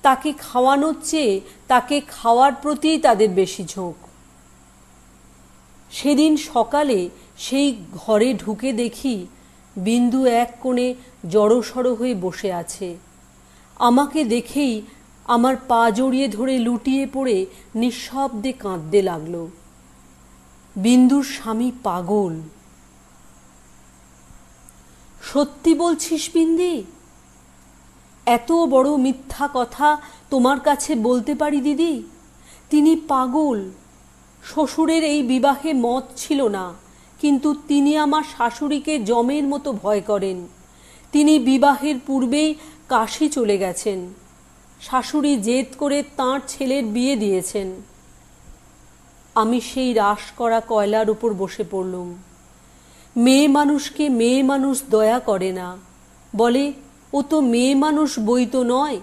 তাকে খাওয়ানোর চেয়ে তাকে খাওয়ার প্রতিই তাদের বেশি ঝোঁক। সেদিন সকালে সেই ঘরে ঢুকে দেখি বিন্দু এক কোণে জড়সড় হয়ে বসে আছে। আমাকে দেখেই আমার পা জড়িয়ে ধরে লুটিয়ে পড়ে নিঃশব্দে কাঁদতে লাগল। বিন্দুর স্বামী পাগল। সত্যি বলছিস বিন্দি? এত বড় মিথ্যা কথা তোমার কাছে বলতে পারি দিদি? তিনি পাগল। শ্বশুরের এই বিবাহে মত ছিল না, কিন্তু তিনি আমার শাশুড়িকে যমের মতো ভয় করেন। তিনি বিবাহের পূর্বেই কাশী চলে গেছেন। শাশুড়ি জেদ করে তাঁর ছেলের বিয়ে দিয়েছেন। আমি সেই রাশ করা কয়লার উপর বসে পড়লুম। মেয়ে মানুষকে মেয়ে মানুষ দয়া করে না, বলে ও তো মেয়ে মানুষ বই তো নয়।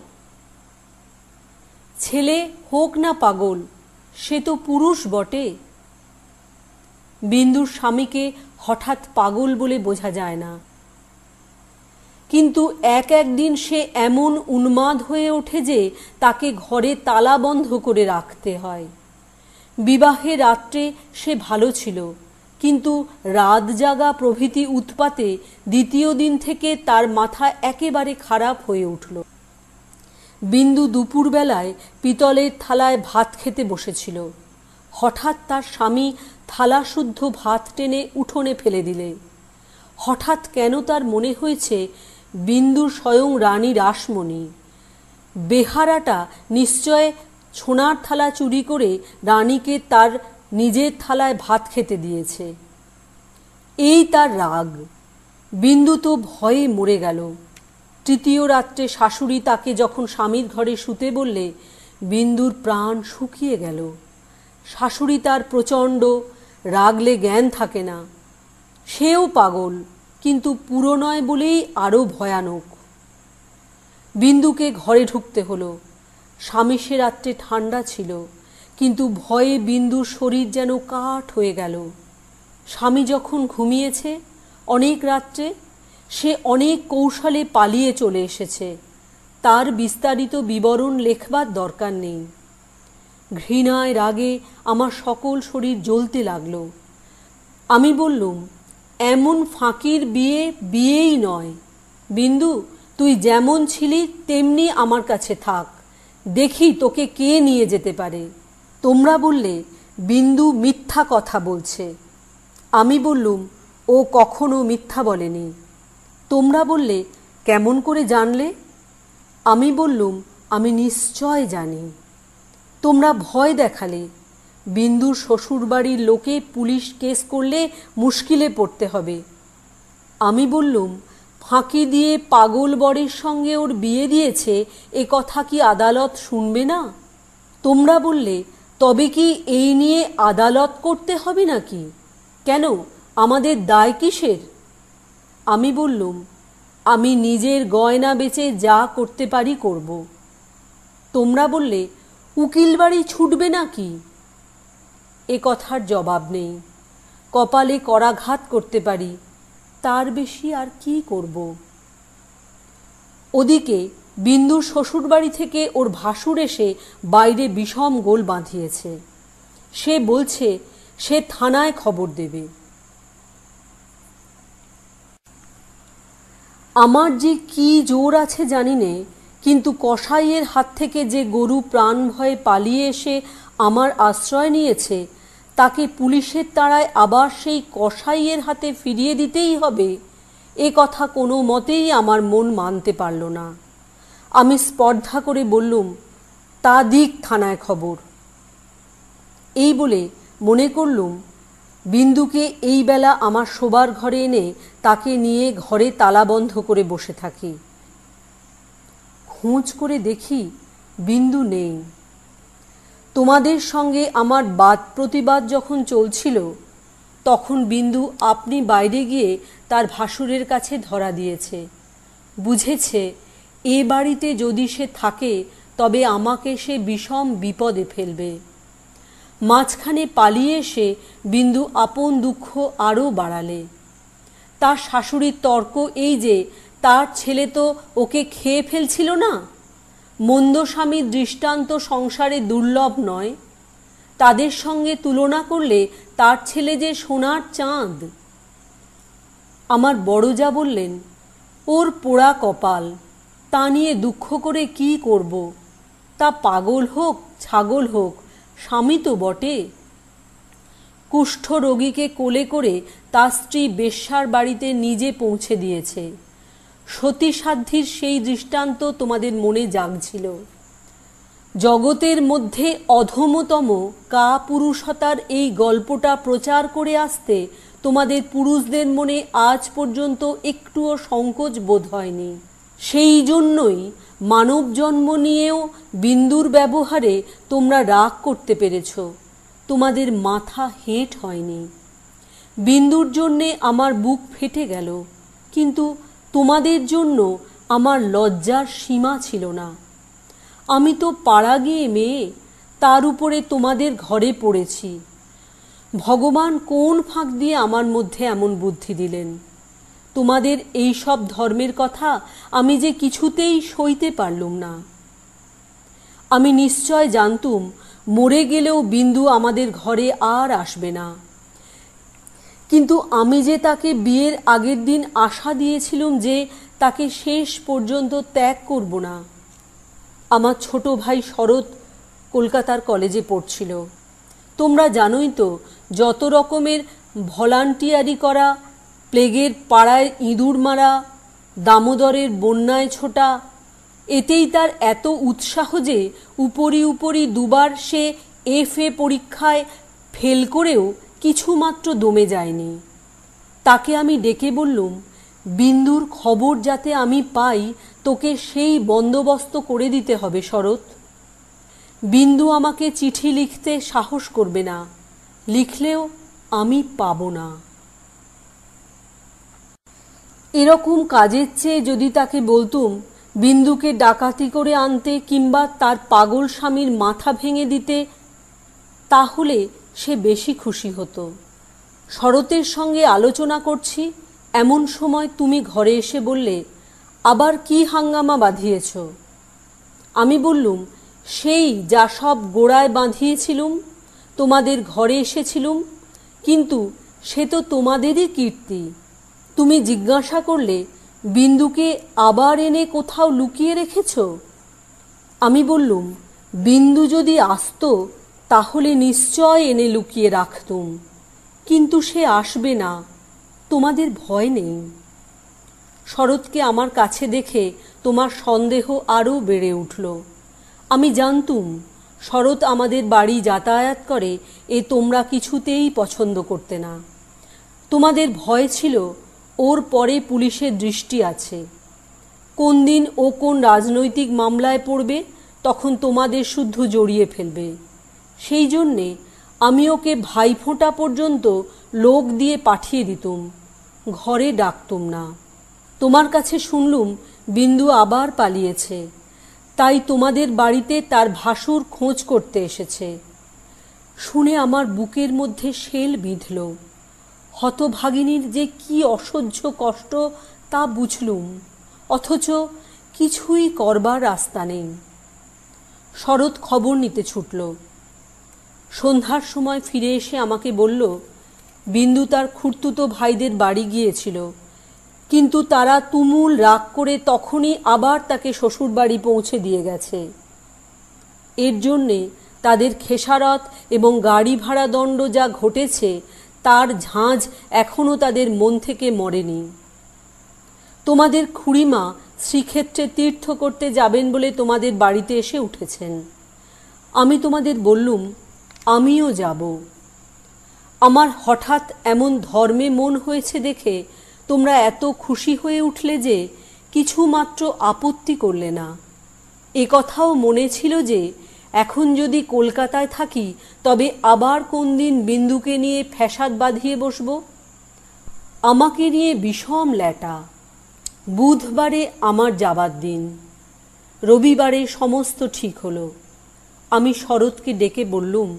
ছেলে হোক না পাগল, সে তো পুরুষ বটে। বিন্দুর স্বামীকে হঠাৎ পাগল বলে বোঝা যায় না, কিন্তু একদিন সে এমন উন্মাদ হয়ে ওঠে যে তাকে ঘরে তালা বন্ধ করে রাখতে হয়। বিবাহে রাত্রে সে ভালো ছিল, কিন্তু রাত জাগা প্রভৃতি উৎপাতে দ্বিতীয় দিন থেকে তার মাথা একেবারে খারাপ হয়ে উঠল। বিন্দু দুপুরবেলায় পিতলের থালায় ভাত খেতে বসেছিল। হঠাৎ তার স্বামী থালা শুদ্ধ ভাত টেনে উঠোনে ফেলে দিলে। হঠাৎ কেন তার মনে হয়েছে বিন্দু স্বয়ং রানী রাসমণি। বেহারাটা নিশ্চয় সোনার থালা চুরি করে রানীকে তার নিজের থালায় ভাত খেতে দিয়েছে। এই তার রাগ। বিন্দু তো ভয়ে মরে গেল। তৃতীয় রাত্রে শাশুড়ি তাকে যখন স্বামীর ঘরে শুতে বললে, বিন্দুর প্রাণ শুকিয়ে গেল। শাশুড়ি তার প্রচণ্ড, রাগলে জ্ঞান থাকে না। সেও পাগল, কিন্তু পুরো নয় বলেই আরও ভয়ানক। বিন্দুকে ঘরে ঢুকতে হলো। স্বামী সে রাত্রে ঠান্ডা ছিল, কিন্তু ভয়ে বিন্দুর শরীর যেন কাঠ হয়ে গেল। স্বামী যখন ঘুমিয়েছে অনেক রাত্রে, সে অনেক কৌশলে পালিয়ে চলে এসেছে। তার বিস্তারিত বিবরণ লেখবার দরকার নেই। ঘৃণায় রাগে আমার সকল শরীর জ্বলতে লাগলো। আমি বললুম, এমন ফাঁকির বিয়ে বিয়েই নয়। বিন্দু, তুই যেমন ছিলি তেমনি আমার কাছে থাক, দেখি তোকে কে নিয়ে যেতে পারে। তোমরা বললে বিন্দু মিথ্যা কথা বলছে। আমি বললুম, ও কখনো মিথ্যা বলেনি। তোমরা বললে, কেমন করে জানলে? আমি বললুম, আমি নিশ্চয় জানি। তোমরা ভয় দেখালে। বিন্দুর শ্বশুরবাড়ির লোকে পুলিশ কেস করলে মুশকিলে পড়তে হবে। আমি বললুম, ফাঁকি দিয়ে পাগল বরের সঙ্গে ওর বিয়ে দিয়েছে, এ কথা কি আদালত শুনবে না? তোমরা বললে, তবে কি এই নিয়ে আদালত করতে হবে নাকি? কেন, আমাদের দায় কিসের? আমি বললুম, আমি নিজের গয়না বেচে যা করতে পারি করব। তোমরা বললে, উকিল বাড়ি ছুটবে নাকি? এ কথার জবাব নেই। কপালে করাঘাত করতে পারি, তার বেশি আর কি করব? ওদিকে বিন্দুর শ্বশুরবাড়ি থেকে ওর ভাসুর এসে বাইরে বিষম গোল বাঁধিয়েছে। সে বলছে সে থানায় খবর দেবে। আমার যে কি জোর আছে জানি নে, কিন্তু কসাইয়ের হাত থেকে যে গরু প্রাণ ভয়ে পালিয়ে এসে আমার আশ্রয় নিয়েছে, তাকে পুলিশের তাড়ায় আবার সেই কসাইয়ের হাতে ফিরিয়ে দিতেই হবে, এ কথা কোনো মতেই আমার মন মানতে পারল না। আমি স্পর্ধা করে বললুম, তা দিক থানায় খবর। এই বলে মনে করলুম বিন্দুকে এই বেলা আমার শোবার ঘরে এনে তাকে নিয়ে ঘরে তালা বন্ধ করে বসে থাকি। খোঁজ করে দেখি বিন্দু নেই। তোমাদের সঙ্গে আমার বাদ প্রতিবাদ যখন চলছিল, তখন বিন্দু আপনি বাইরে গিয়ে তার ভাসুরের কাছে ধরা দিয়েছে। বুঝেছে এ বাড়িতে যদি সে থাকে তবে আমাকে সে বিষম বিপদে ফেলবে। মাঝখানে পালিয়ে এসে বিন্দু আপন দুঃখ আরও বাড়ালে। তার শাশুড়ির তর্ক এই যে তার ছেলে তো ওকে খেয়ে ফেলছিল না। মন্দ স্বামীর দৃষ্টান্ত সংসারে দুর্লভ নয়। তাদের সঙ্গে তুলনা করলে তার ছেলে যে সোনার চাঁদ। আমার বড় যা বললেন, ওর পোড়া কপাল, তা নিয়ে দুঃখ করে কি করব? তা পাগল হোক ছাগল হোক, স্বামী তো বটে। কুষ্ঠ রোগীকে কোলে করে তার স্ত্রী বেশ্যার বাড়িতে নিজে পৌঁছে দিয়েছে। সতীসাধ্যীর সেই দৃষ্টান্ত তোমাদের মনে জাগছিল। জগতের মধ্যে অধমতম কাপুরুষতার এই গল্পটা প্রচার করে আসতে তোমাদের পুরুষদের মনে আজ পর্যন্ত একটুও সংকোচ বোধ হয়নি। সেই জন্যই মানব জন্ম নিয়েও বিন্দুর ব্যবহারে তোমরা রাগ করতে পেরেছ, তোমাদের মাথা হেঁট হয়নি। বিন্দুর জন্যে আমার বুক ফেটে গেল, কিন্তু তোমাদের জন্য আমার লজ্জার সীমা ছিল না। আমি তো পাড়া গিয়ে মেয়ে, তার উপরে তোমাদের ঘরে পড়েছি। ভগবান কোন ফাঁক দিয়ে আমার মধ্যে এমন বুদ্ধি দিলেন? তোমাদের এই সব ধর্মের কথা আমি যে কিছুতেই সইতে পারলুম না। আমি নিশ্চয় জানতুম মরে গেলেও বিন্দু আমাদের ঘরে আর আসবে না, কিন্তু আমি যে তাকে বিয়ের আগের দিন আশা দিয়েছিলুম যে তাকে শেষ পর্যন্ত ত্যাগ করব না। আমার ছোট ভাই শরৎ কলকাতার কলেজে পড়ছিল। তোমরা জানোই তো, যত রকমের ভলান্টিয়ারি করা, প্লেগের পাড়ায় ইঁদুর মারা, দামোদরের বন্যায় ছোটা, এতেই তার এত উৎসাহ যে উপরি উপরি দুবার সে FA পরীক্ষায় ফেল করেও কিছুমাত্র দমে যায়নি। তাকে আমি ডেকে বললুম, বিন্দুর খবর যাতে আমি পাই তোকে সেই বন্দোবস্ত করে দিতে হবে শরৎ। বিন্দু আমাকে চিঠি লিখতে সাহস করবে না, লিখলেও আমি পাব না। এরকম কাজের চেয়ে যদি তাকে বলতুম বিন্দুকে ডাকাতি করে আনতে কিংবা তার পাগল স্বামীর মাথা ভেঙে দিতে, তাহলে সে বেশি খুশি হতো। শরতের সঙ্গে আলোচনা করছি, এমন সময় তুমি ঘরে এসে বললে, আবার কি হাঙ্গামা বাঁধিয়েছ? আমি বললুম, সেই যা সব গোড়ায় বাঁধিয়েছিলুম, তোমাদের ঘরে এসেছিলুম, কিন্তু সে তো তোমাদেরই কীর্তি। তুমি জিজ্ঞাসা করলে, বিন্দুকে আবার এনে কোথাও লুকিয়ে রেখেছ? আমি বললুম, বিন্দু যদি আসতো তাহলে নিশ্চয় এনে লুকিয়ে রাখতুম, কিন্তু সে আসবে না, তোমাদের ভয় নেই। শরৎকে আমার কাছে দেখে তোমার সন্দেহ আরও বেড়ে উঠল। আমি জানতুম শরৎ আমাদের বাড়ি যাতায়াত করে, এ তোমরা কিছুতেই পছন্দ করতে না। তোমাদের ভয় ছিল ওর পরে পুলিশের দৃষ্টি আছে, কোন দিন ও কোন রাজনৈতিক মামলায় পড়বে, তখন তোমাদের শুদ্ধ জড়িয়ে ফেলবে। সেই জন্যে আমি ওকে ভাইফোঁটা পর্যন্ত লোক দিয়ে পাঠিয়ে দিতুম, ঘরে ডাকতুম না। তোমার কাছে শুনলুম বিন্দু আবার পালিয়েছে, তাই তোমাদের বাড়িতে তার ভাসুর খোঁজ করতে এসেছে। শুনে আমার বুকের মধ্যে শেল বিঁধল। হতভাগিনীর যে কি অসহ্য কষ্ট তা বুঝলুম, অথচ কিছুই করবার রাস্তা নেই। শরৎ খবর নিতে ছুটল। সন্ধ্যার সময় ফিরে এসে আমাকে বলল, বিন্দু তার খুড়তুতো ভাইদের বাড়ি গিয়েছিল, কিন্তু তারা তুমুল রাগ করে তখনই আবার তাকে শ্বশুর বাড়ি পৌঁছে দিয়ে গেছে। এর জন্যে তাদের খেসারত এবং গাড়ি ভাড়া দণ্ড যা ঘটেছে তার ঝাঁঝ এখনও তাদের মন থেকে মরেনি। তোমাদের খুড়িমা শ্রীক্ষেত্রে তীর্থ করতে যাবেন বলে তোমাদের বাড়িতে এসে উঠেছেন। আমি তোমাদের বললুম, আমিও যাব। আমার হঠাৎ এমন ধর্মে মন হয়েছে দেখে তোমরা এত খুশি হয়ে উঠলে যে কিছুমাত্র আপত্তি করলে না। এ কথাও মনে ছিল যে এখন যদি কলকাতায় থাকি তবে আবার কোন দিন বিন্দুকে নিয়ে ফ্যাসাদ বাঁধিয়ে বসব। আমাকে নিয়ে বিষম ল্যাটা। বুধবারে আমার যাবার দিন, রবিবারে সমস্ত ঠিক হলো। আমি শরৎকে ডেকে বললুম,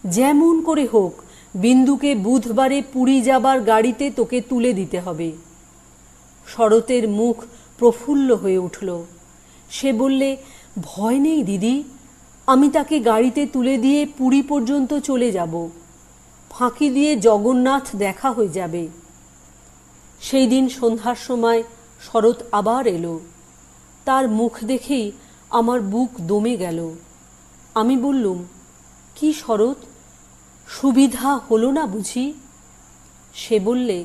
যেমন করে হোক বিন্দুকে বুধবারে পুরী যাবার গাড়িতে তোকে তুলে দিতে হবে। শরতের মুখ প্রফুল্ল হয়ে উঠল। সে বললে, ভয় নেই দিদি, আমি তাকে গাড়িতে তুলে দিয়ে পুরী পর্যন্ত চলে যাব, ফাঁকি দিয়ে জগন্নাথ দেখা হয়ে যাবে। সেই দিন সন্ধ্যার সময় শরৎ আবার এলো। তার মুখ দেখেই আমার বুক দমে গেল। আমি বললুম, কি শরৎ, সুবিধা হলো না বুঝি? সে বললে,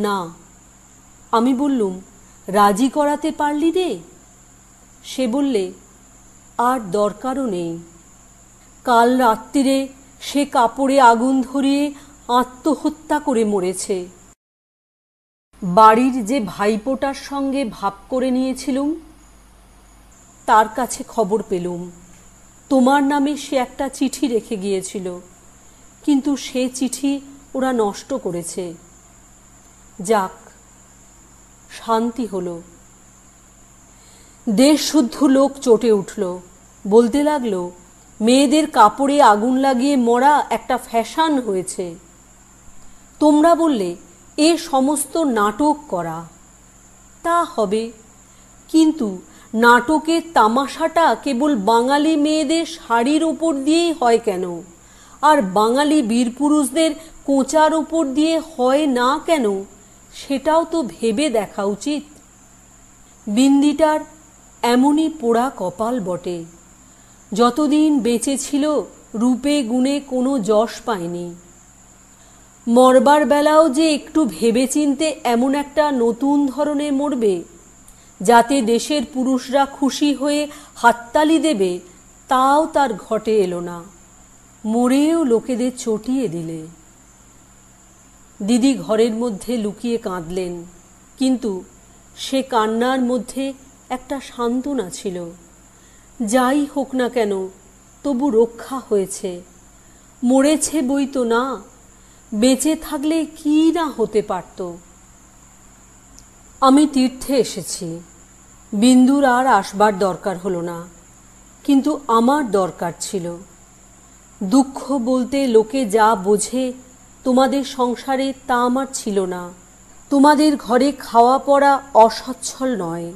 না। আমি বললুম, রাজি করাতে পারলি রে? সে বললে, আর দরকারও নেই। কাল রাত্রিরে সে কাপড়ে আগুন ধরিয়ে আত্মহত্যা করে মরেছে। বাড়ির যে ভাইপোটার সঙ্গে ভাব করে নিয়েছিলুম, তার কাছে খবর পেলুম তোমার নামে সে একটা চিঠি রেখে গিয়েছিল, কিন্তু সে চিঠি ওরা নষ্ট করেছে। যাক, শান্তি হলো। দেশ শুদ্ধ লোক চটে উঠল, বলতে লাগলো, মেয়েদের কাপড়ে আগুন লাগিয়ে মরা একটা ফ্যাশন হয়েছে। তোমরা বললে এ সমস্ত নাটক করা। তা হবে, কিন্তু নাটকের তামাশাটা কেবল বাঙালি মেয়েদের শাড়ির ওপর দিয়েই হয় কেন, আর বাঙালি বীরপুরুষদের কোঁচার ওপর দিয়ে হয় না কেন, সেটাও তো ভেবে দেখা উচিত। বিন্দিটার এমনই পোড়া কপাল বটে, যতদিন বেঁচে ছিল রূপে গুণে কোনো যশ পায়নি। মরবার বেলাও যে একটু ভেবেচিন্তে এমন একটা নতুন ধরনে মরবে, যাতে দেশের পুরুষরা খুশি হয়ে হাততালি দেবে, তাও তার ঘটে এলো না। মরেও লোকেদের চটিয়ে দিলে। দিদি ঘরের মধ্যে লুকিয়ে কাঁদলেন, কিন্তু সে কান্নার মধ্যে একটা সান্ত্বনা ছিল। যাই হোক না কেন, তবু রক্ষা হয়েছে। মরেছে বই তো না, বেঁচে থাকলে কি না হতে পারত। আমি তীর্থে এসেছি, বিন্দুর আর আসবার দরকার হলো না, কিন্তু আমার দরকার ছিল। দুঃখ বলতে লোকে যা বোঝে তোমাদের সংসারে তা আমার ছিল না। তোমাদের ঘরে খাওয়া পড়া অসচ্ছল নয়।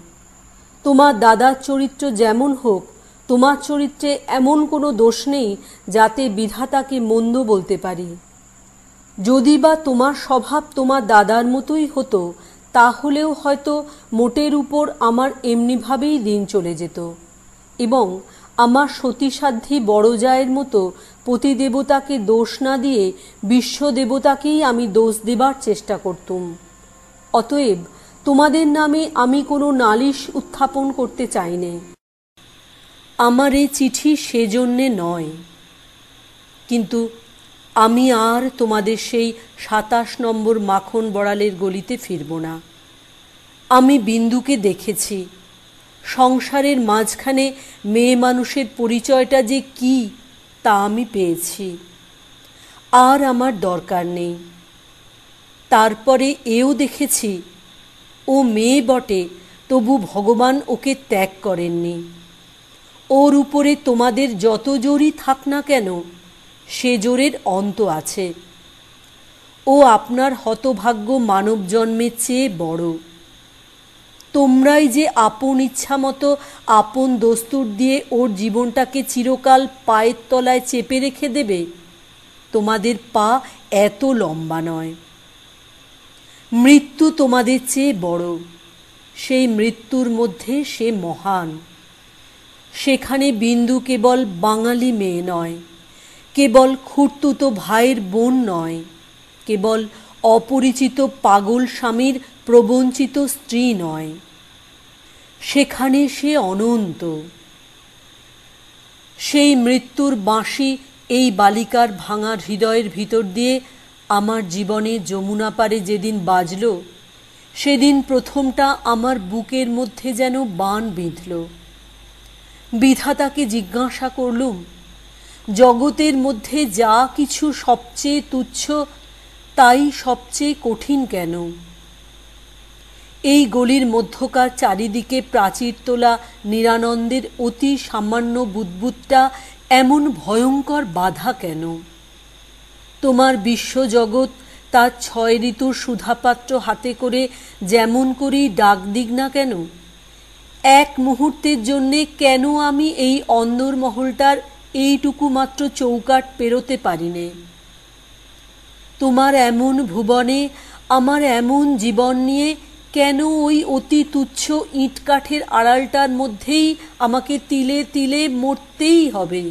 তোমার দাদার চরিত্র যেমন হোক, তোমার চরিত্রে এমন কোনো দোষ নেই যাতে বিধাতাকে মন্দ বলতে পারি। যদি বা তোমার স্বভাব তোমার দাদার মতোই হতো, তাহলেও হয়তো মোটের উপর আমার এমনিভাবেই দিন চলে যেত, এবং আমার সতীসাধ্যী বড় জায়ের মতো পতিদেবতাকে দোষ না দিয়ে বিশ্বদেবতাকেই আমি দোষ দেবার চেষ্টা করতুম। অতএব তোমাদের নামে আমি কোনো নালিশ উত্থাপন করতে চাই নে। আমার এই চিঠি সেজন্যে নয়, কিন্তু আমি আর তোমাদের সেই ২৭ নম্বর মাখন বড়ালের গলিতে ফিরব না। আমি বিন্দুকে দেখেছি। সংসারের মাঝখানে মেয়ে মানুষের পরিচয়টা যে কি, তা আমি পেয়েছি। আর আমার দরকার নেই। তারপরে এও দেখেছি, ও মেয়ে বটে, তবু ভগবান ওকে ত্যাগ করেননি। ওর উপরে তোমাদের যত জোরই থাক না কেন, সে জোরের অন্ত আছে। ও আপনার হতভাগ্য মানব জন্মের চেয়ে বড়। তোমরাই যে আপন ইচ্ছা মতো আপন দস্তুর দিয়ে ওর জীবনটাকে চিরকাল পায়ের তলায় চেপে রেখে দেবে, তোমাদের পা এত লম্বা নয়। মৃত্যু তোমাদের চেয়ে বড়, সেই মৃত্যুর মধ্যে সে মহান। সেখানে বিন্দু কেবল বাঙালি মেয়ে নয়, কেবল খুড়তুতো ভাইয়ের বোন নয়, কেবল অপরিচিত পাগল স্বামীর প্রবঞ্চিত স্ত্রী নয়, সেখানে সে অনন্ত। সেই মৃত্যুর বাঁশি এই বালিকার ভাঙা হৃদয়ের ভিতর দিয়ে আমার জীবনে যমুনা পারে যেদিন বাজল, সেদিন প্রথমটা আমার বুকের মধ্যে যেন বাণ বিঁধল। বিধাতাকে জিজ্ঞাসা করলুম, জগতের মধ্যে যা কিছু সবচেয়ে তুচ্ছ, তাই সবচেয়ে কঠিন কেন? এই গলির মধ্যকার চারিদিকে প্রাচীর তোলা নিরানন্দের অতি সামান্য বুদ্বুদটা এমন ভয়ঙ্কর বাধা কেন? তোমার বিশ্বজগৎ তার ৬ ঋতুর সুধাপাত্র হাতে করে যেমন করেই ডাক দিক না কেন, এক মুহূর্তের জন্যে কেন আমি এই অন্দরমহলটার এইটুকু মাত্র চৌকাঠ পেরোতে পারি নে? তোমার এমন ভুবনে আমার এমন জীবন নিয়ে কেন ওই অতি তুচ্ছ ইটকাঠের আড়ালটার মধ্যেই আমাকে তিলে তিলে মরতেই হবে?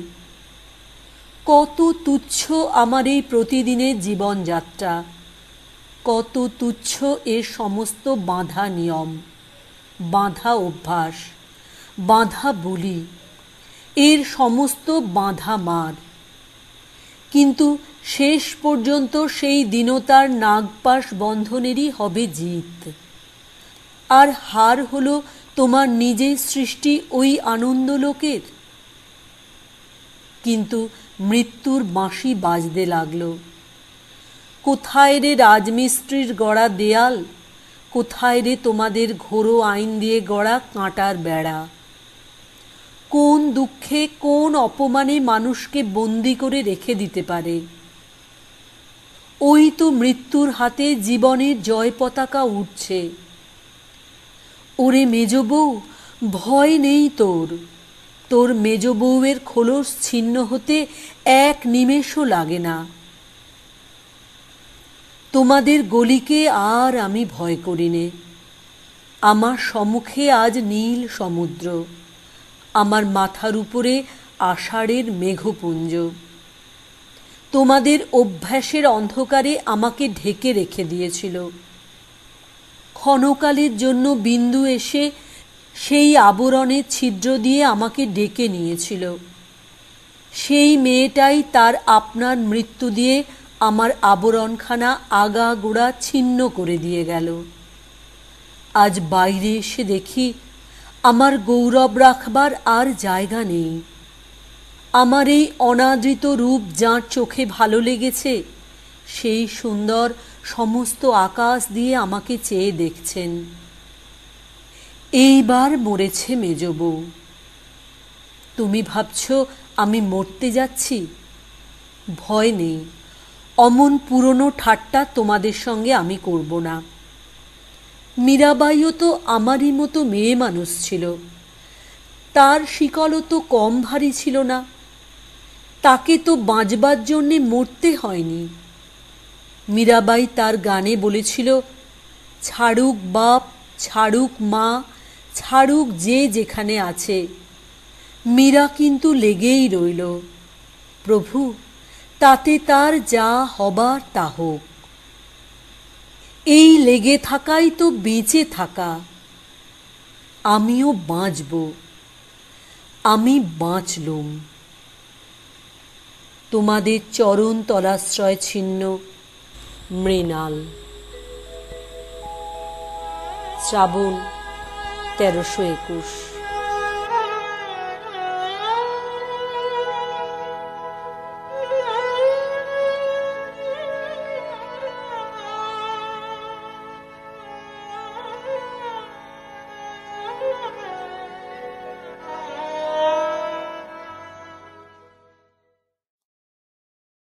কত তুচ্ছ আমার এই প্রতিদিনের জীবনযাত্রা, কত তুচ্ছ এর সমস্ত বাঁধা নিয়ম, বাঁধা অভ্যাস, বাঁধা বুলি, এর সমস্ত বাঁধা মার। কিন্তু শেষ পর্যন্ত সেই দীনতার নাগপাশ বন্ধনেরই হবে জিত, আর হার হলো তোমার নিজের সৃষ্টি ওই আনন্দলোকের। কিন্তু মৃত্যুর বাঁশি বাজতে লাগলো। কোথায় রে রাজমিস্ত্রির গড়া দেয়াল, কোথায় রে তোমাদের ঘোরো আইন দিয়ে গড়া কাঁটার বেড়া? কোন দুঃখে কোন অপমানে মানুষকে বন্দি করে রেখে দিতে পারে? ওই তো মৃত্যুর হাতে জীবনের জয় পতাকা উঠছে। ওরে মেজ বউ, ভয় নেই তোর, তোর মেজ বউয়ের খোলস ছিন্ন হতে এক নিমেষও লাগে না। তোমাদের গলিকে আর আমি ভয় করি নে। আমার সম্মুখে আজ নীল সমুদ্র, আমার মাথার উপরে আষাঢ়ের মেঘপুঞ্জ। তোমাদের অভ্যাসের অন্ধকারে আমাকে ঢেকে রেখে দিয়েছিল। ক্ষণকালের জন্য বিন্দু এসে সেই আবরণের ছিদ্র দিয়ে আমাকে ডেকে নিয়েছিল। সেই মেয়েটাই তার আপনার মৃত্যু দিয়ে আমার আবরণখানা আগাগোড়া ছিন্ন করে দিয়ে গেল। আজ বাইরে এসে দেখি আমার গৌরব রাখবার আর জায়গা নেই। আমার এই অনাদৃত রূপ যার চোখে ভালো লেগেছে, সেই সুন্দর সমস্ত আকাশ দিয়ে আমাকে চেয়ে দেখছেন। এইবার মরেছে মেজ বউ। তুমি ভাবছ আমি মরতে যাচ্ছি? ভয় নেই, অমন পুরনো ঠাট্টা তোমাদের সঙ্গে আমি করব না। মীরাবাইও তো আমারই মতো মেয়ে মানুষ ছিল, তার শিকলও তো কম ভারী ছিল না। তাকে তো বাঁচবার জন্যে মরতে হয়নি। মীরাবাই তার গানে বলেছিল, ছাড়ুক বাপ, ছাড়ুক মা, ছাড়ুক যে যেখানে আছে। মীরা কিন্তু লেগেই রইল, প্রভু তাতে তার যা হবার তা হোক। এই লেগে থাকাই তো বেঁচে থাকা। আমিও বাঁচব, আমি বাঁচলুম। তোমাদের চরণ তলাশ্রয় ছিন্ন মৃণাল। শ্রাবণ 1321।